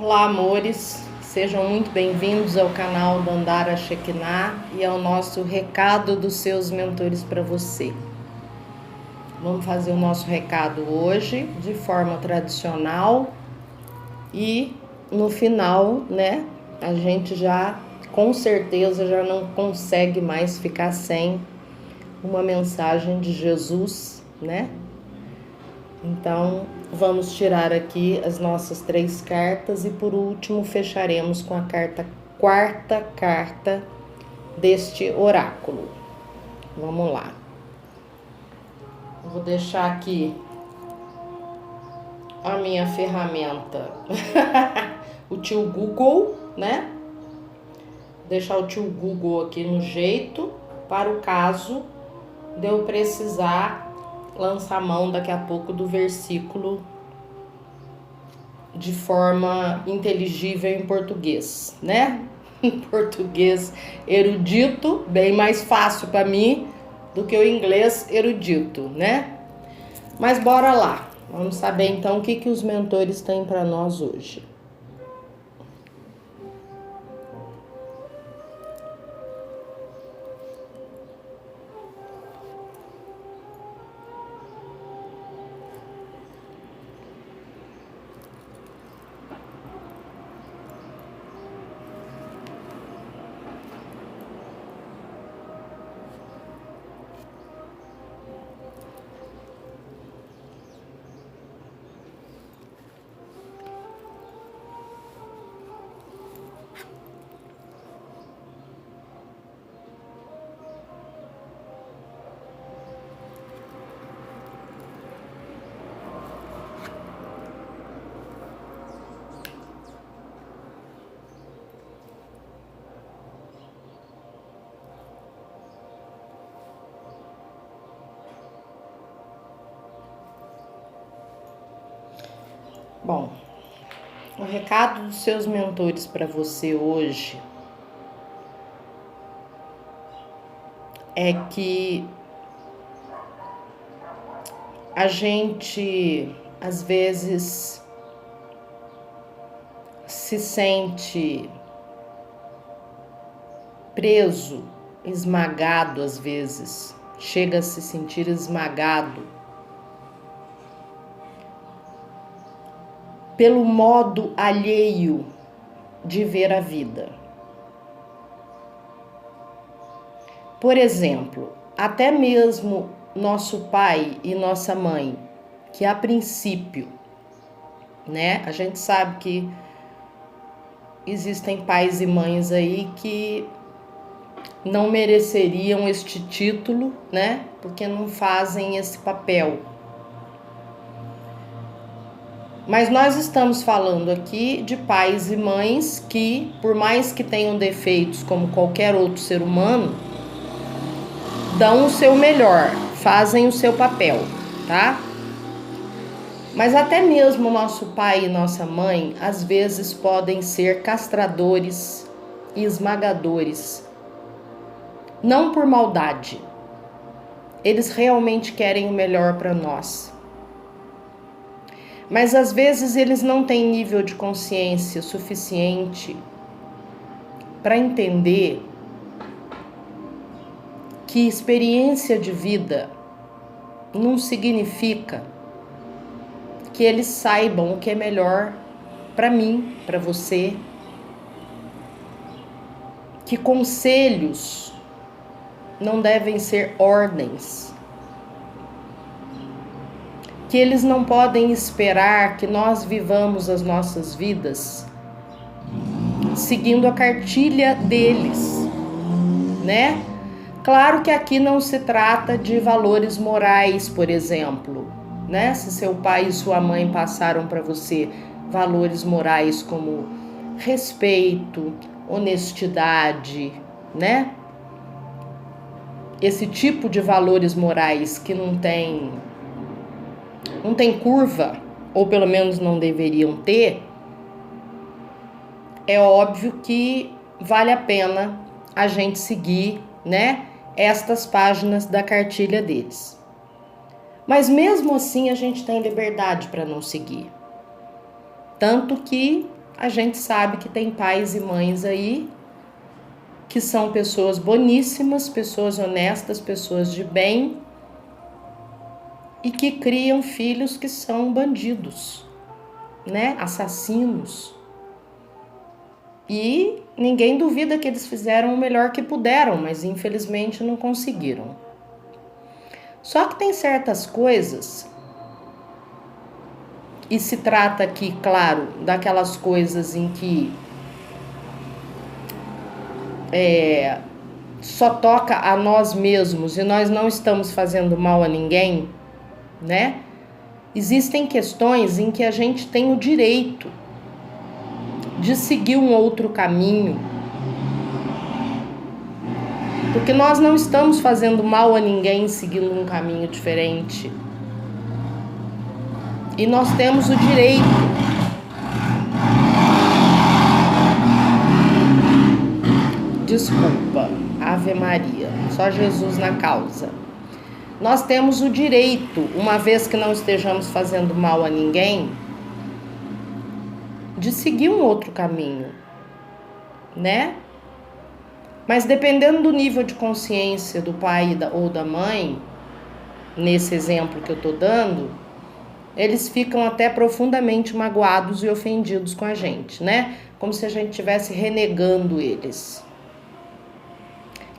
Olá, amores, sejam muito bem-vindos ao canal Dandara Shekinah e ao nosso recado dos seus mentores para você. Vamos fazer o nosso recado hoje de forma tradicional e no final, né, a gente já com certeza já não consegue mais ficar sem uma mensagem de Jesus, né? Então, vamos tirar aqui as nossas 3 cartas e por último fecharemos com a quarta carta deste oráculo. Vamos lá. Vou deixar aqui a minha ferramenta, o tio Google, né? Vou deixar o tio Google aqui no jeito para o caso de eu precisar lançar a mão daqui a pouco do versículo de forma inteligível em português, né? Em português erudito, bem mais fácil para mim do que o inglês erudito, né? Mas bora lá, vamos saber então o que os mentores têm para nós hoje. Bom, o recado dos seus mentores para você hoje é que a gente às vezes se sente preso, esmagado às vezes, chega a se sentir esmagado pelo modo alheio de ver a vida. Por exemplo, até mesmo nosso pai e nossa mãe, que a princípio, né, a gente sabe que existem pais e mães aí que não mereceriam este título, né, porque não fazem esse papel. Mas nós estamos falando aqui de pais e mães que, por mais que tenham defeitos como qualquer outro ser humano, dão o seu melhor, fazem o seu papel, tá? Mas até mesmo nosso pai e nossa mãe, às vezes, podem ser castradores e esmagadores. Não por maldade. Eles realmente querem o melhor para nós. Mas às vezes eles não têm nível de consciência suficiente para entender que experiência de vida não significa que eles saibam o que é melhor para mim, para você, que conselhos não devem ser ordens, que eles não podem esperar que nós vivamos as nossas vidas seguindo a cartilha deles, né? Claro que aqui não se trata de valores morais, por exemplo, né? Se seu pai e sua mãe passaram para você valores morais como respeito, honestidade, né? Esse tipo de valores morais que não tem curva, ou pelo menos não deveriam ter, é óbvio que vale a pena a gente seguir, né, estas páginas da cartilha deles. Mas mesmo assim a gente tem liberdade para não seguir. Tanto que a gente sabe que tem pais e mães aí que são pessoas boníssimas, pessoas honestas, pessoas de bem e que criam filhos que são bandidos, né? Assassinos. E ninguém duvida que eles fizeram o melhor que puderam, mas infelizmente não conseguiram. Só que tem certas coisas, e se trata aqui, claro, daquelas coisas em que só toca a nós mesmos e nós não estamos fazendo mal a ninguém, né? Existem questões em que a gente tem o direito de seguir um outro caminho, porque nós não estamos fazendo mal a ninguém seguindo um caminho diferente. E nós temos o direito Desculpa, Ave Maria, só Jesus na causa. Nós temos o direito, uma vez que não estejamos fazendo mal a ninguém, de seguir um outro caminho, né? Mas dependendo do nível de consciência do pai ou da mãe, nesse exemplo que eu tô dando, eles ficam até profundamente magoados e ofendidos com a gente, né? Como se a gente estivesse renegando eles.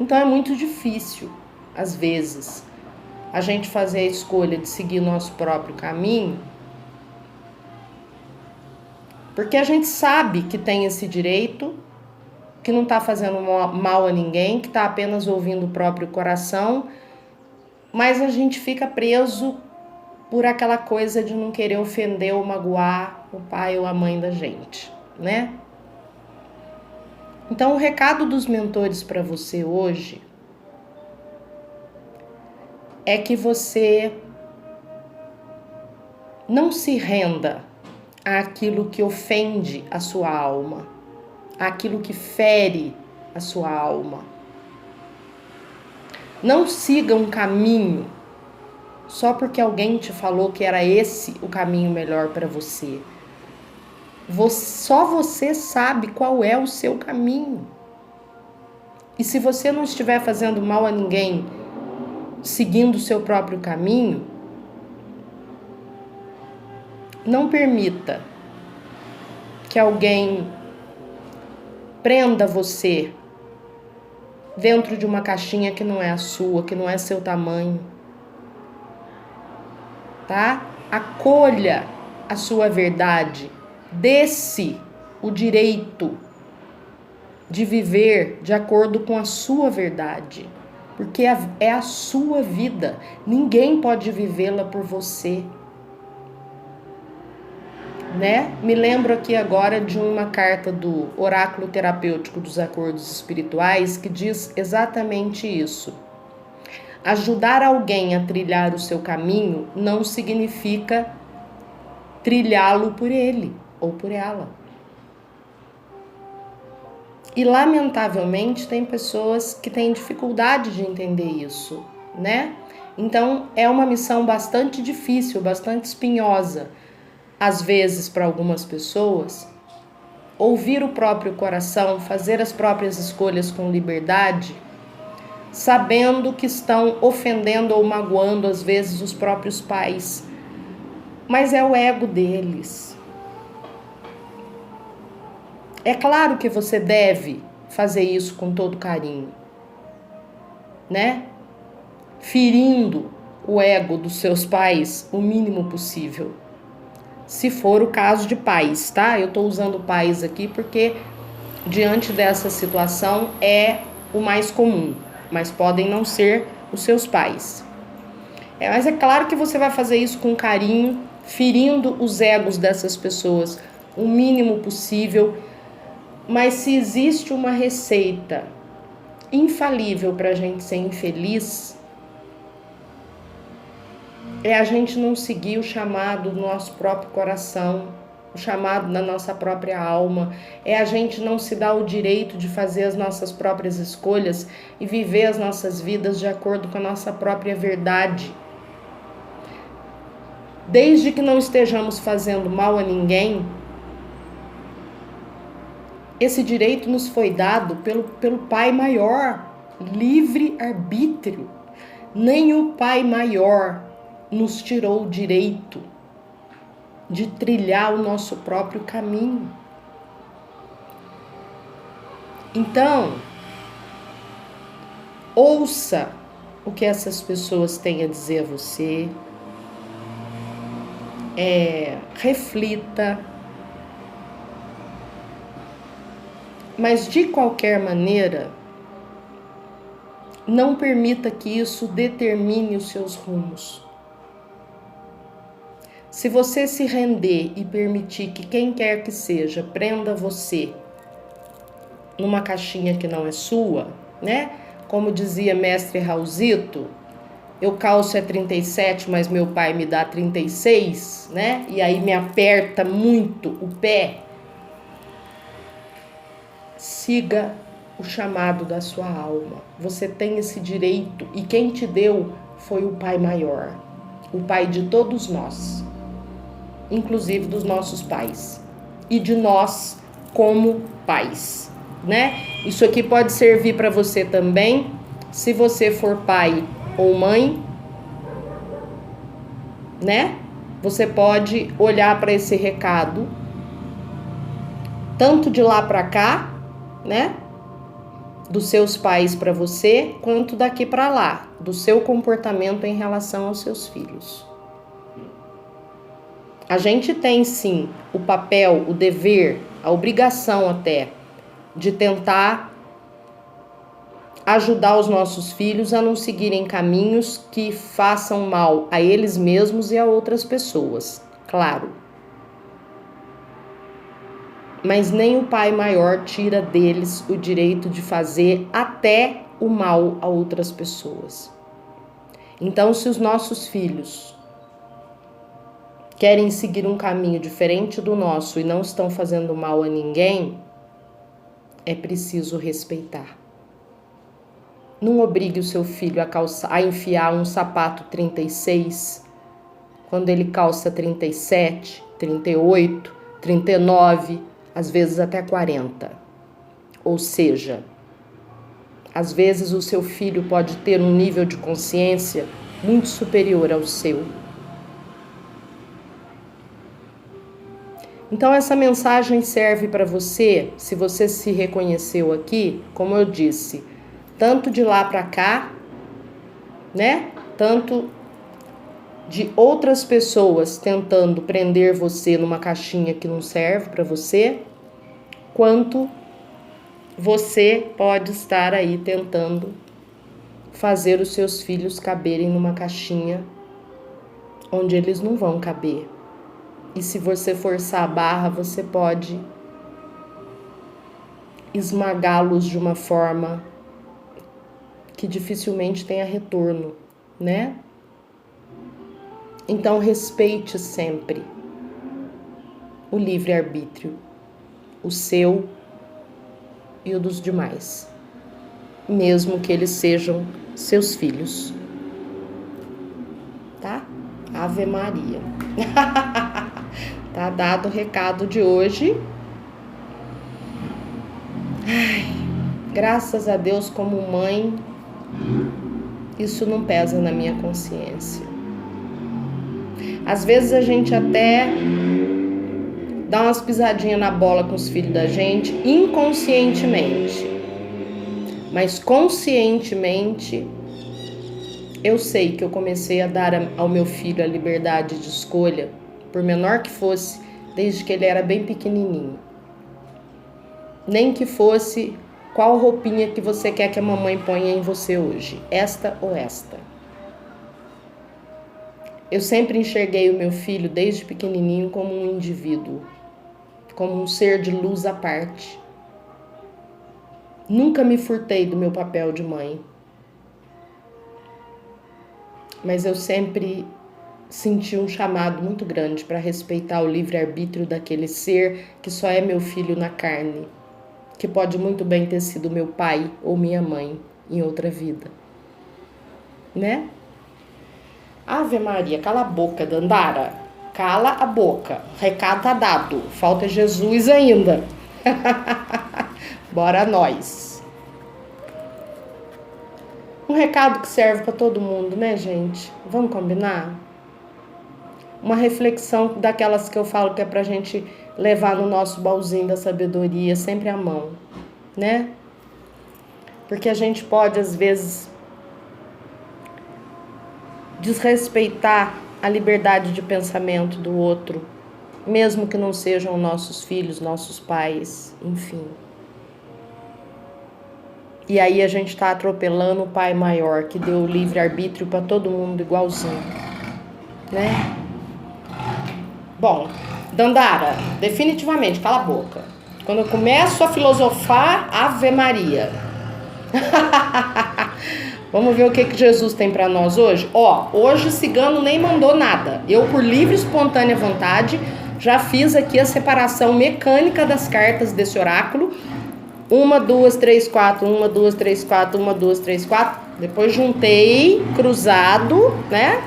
Então é muito difícil, às vezes, a gente fazer a escolha de seguir nosso próprio caminho, porque a gente sabe que tem esse direito, que não está fazendo mal a ninguém, que está apenas ouvindo o próprio coração, mas a gente fica preso por aquela coisa de não querer ofender ou magoar o pai ou a mãe da gente, né? Então, o recado dos mentores para você hoje é que você não se renda àquilo que ofende a sua alma, àquilo que fere a sua alma. Não siga um caminho só porque alguém te falou que era esse o caminho melhor para você. Só você sabe qual é o seu caminho. E se você não estiver fazendo mal a ninguém, seguindo o seu próprio caminho, não permita que alguém prenda você dentro de uma caixinha que não é a sua, que não é seu tamanho, tá? Acolha a sua verdade. Dê-se o direito de viver de acordo com a sua verdade, porque é a sua vida, ninguém pode vivê-la por você, né? Me lembro aqui agora de uma carta do Oráculo Terapêutico dos Acordos Espirituais que diz exatamente isso. Ajudar alguém a trilhar o seu caminho não significa trilhá-lo por ele ou por ela. E lamentavelmente tem pessoas que têm dificuldade de entender isso, né? Então é uma missão bastante difícil, bastante espinhosa, às vezes para algumas pessoas, ouvir o próprio coração, fazer as próprias escolhas com liberdade, sabendo que estão ofendendo ou magoando às vezes os próprios pais. Mas é o ego deles. É claro que você deve fazer isso com todo carinho, né? Ferindo o ego dos seus pais o mínimo possível. Se for o caso de pais, tá? Eu tô usando pais aqui porque diante dessa situação é o mais comum, mas podem não ser os seus pais. Mas é claro que você vai fazer isso com carinho, ferindo os egos dessas pessoas o mínimo possível. Mas se existe uma receita infalível para a gente ser infeliz, é a gente não seguir o chamado do nosso próprio coração, o chamado da nossa própria alma, é a gente não se dar o direito de fazer as nossas próprias escolhas e viver as nossas vidas de acordo com a nossa própria verdade. Desde que não estejamos fazendo mal a ninguém, Esse direito nos foi dado pelo Pai maior, livre-arbítrio. Nem o Pai maior nos tirou o direito de trilhar o nosso próprio caminho. Então, ouça o que essas pessoas têm a dizer a você, reflita, mas de qualquer maneira, não permita que isso determine os seus rumos. Se você se render e permitir que quem quer que seja prenda você numa caixinha que não é sua, né? Como dizia mestre Raulzito, eu calço 37, mas meu pai me dá 36, né? E aí me aperta muito o pé. Siga o chamado da sua alma. Você tem esse direito e quem te deu foi o Pai maior, o Pai de todos nós, inclusive dos nossos pais e de nós como pais, né? Isso aqui pode servir para você também, se você for pai ou mãe, né? Você pode olhar para esse recado, tanto de lá para cá, né? Dos seus pais para você, quanto daqui para lá, do seu comportamento em relação aos seus filhos. A gente tem sim o papel, o dever, a obrigação até, de tentar ajudar os nossos filhos a não seguirem caminhos que façam mal a eles mesmos e a outras pessoas, claro. Mas nem o Pai maior tira deles o direito de fazer até o mal a outras pessoas. Então, se os nossos filhos querem seguir um caminho diferente do nosso e não estão fazendo mal a ninguém, é preciso respeitar. Não obrigue o seu filho a enfiar um sapato 36, quando ele calça 37, 38, 39, às vezes até 40. Ou seja, às vezes o seu filho pode ter um nível de consciência muito superior ao seu. Então essa mensagem serve para você, se você se reconheceu aqui, como eu disse, tanto de lá para cá, né? Tanto de outras pessoas tentando prender você numa caixinha que não serve para você, quanto você pode estar aí tentando fazer os seus filhos caberem numa caixinha onde eles não vão caber. E se você forçar a barra, você pode esmagá-los de uma forma que dificilmente tenha retorno, né? Então respeite sempre o livre-arbítrio, o seu e o dos demais, mesmo que eles sejam seus filhos, tá? Ave Maria. Tá dado o recado de hoje. Ai, graças a Deus, como mãe, isso não pesa na minha consciência. Às vezes a gente até dá umas pisadinhas na bola com os filhos da gente, inconscientemente. Mas conscientemente, eu sei que eu comecei a dar ao meu filho a liberdade de escolha, por menor que fosse, desde que ele era bem pequenininho. Nem que fosse qual roupinha que você quer que a mamãe ponha em você hoje, esta ou esta. Eu sempre enxerguei o meu filho desde pequenininho como um indivíduo, como um ser de luz à parte. Nunca me furtei do meu papel de mãe, mas eu sempre senti um chamado muito grande para respeitar o livre-arbítrio daquele ser que só é meu filho na carne, que pode muito bem ter sido meu pai ou minha mãe em outra vida, né? Ave Maria, cala a boca, Dandara, cala a boca, recado tá dado, falta Jesus ainda. Bora nós. Um recado que serve para todo mundo, né, gente? Vamos combinar? Uma reflexão daquelas que eu falo que é pra gente levar no nosso baúzinho da sabedoria, sempre à mão, né? Porque a gente pode, às vezes, desrespeitar a liberdade de pensamento do outro, mesmo que não sejam nossos filhos, nossos pais, enfim. E aí a gente tá atropelando o pai maior, que deu livre-arbítrio para todo mundo igualzinho, né? Bom, Dandara, definitivamente, cala a boca. Quando eu começo a filosofar, Ave Maria. Vamos ver o que Jesus tem para nós hoje? Hoje o cigano nem mandou nada. Eu, por livre e espontânea vontade, já fiz aqui a separação mecânica das cartas desse oráculo. 1, 2, 3, 4, 1, 2, 3, 4, 1, 2, 3, 4. Depois juntei, cruzado, né?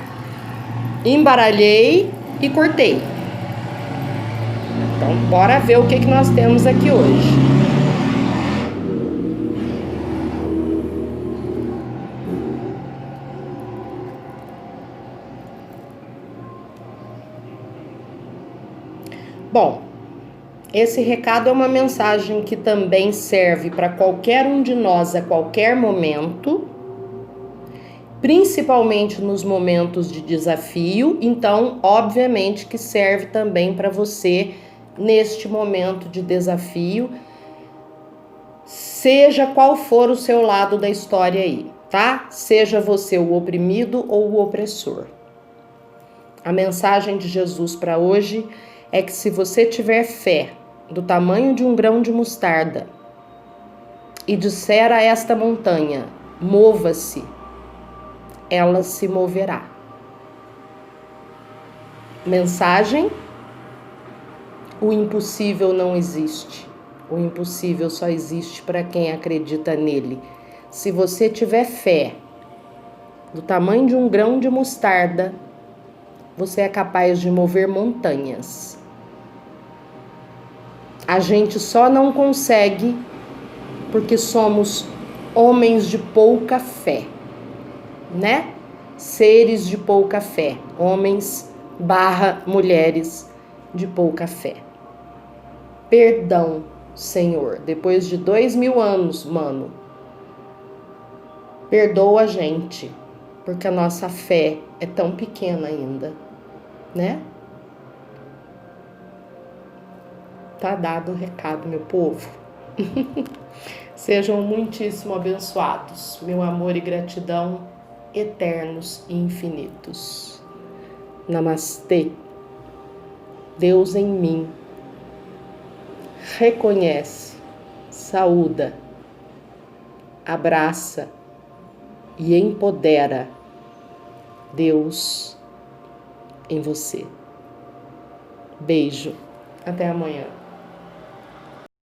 Embaralhei e cortei. Então, bora ver o que nós temos aqui hoje. Bom, esse recado é uma mensagem que também serve para qualquer um de nós a qualquer momento, principalmente nos momentos de desafio. Então, obviamente que serve também para você neste momento de desafio, seja qual for o seu lado da história aí, tá? Seja você o oprimido ou o opressor. A mensagem de Jesus para hoje é que se você tiver fé do tamanho de um grão de mostarda e disser a esta montanha, mova-se, ela se moverá. Mensagem: o impossível não existe. O impossível só existe para quem acredita nele. Se você tiver fé do tamanho de um grão de mostarda, você é capaz de mover montanhas. A gente só não consegue porque somos homens de pouca fé, né? Seres de pouca fé, homens/mulheres de pouca fé. Perdão, Senhor, depois de 2000 anos, mano, perdoa a gente, porque a nossa fé é tão pequena ainda, né? Tá dado o recado, meu povo. Sejam muitíssimo abençoados. Meu amor e gratidão eternos e infinitos. Namastê. Deus em mim reconhece, saúda, abraça e empodera Deus em você. Beijo. Até amanhã.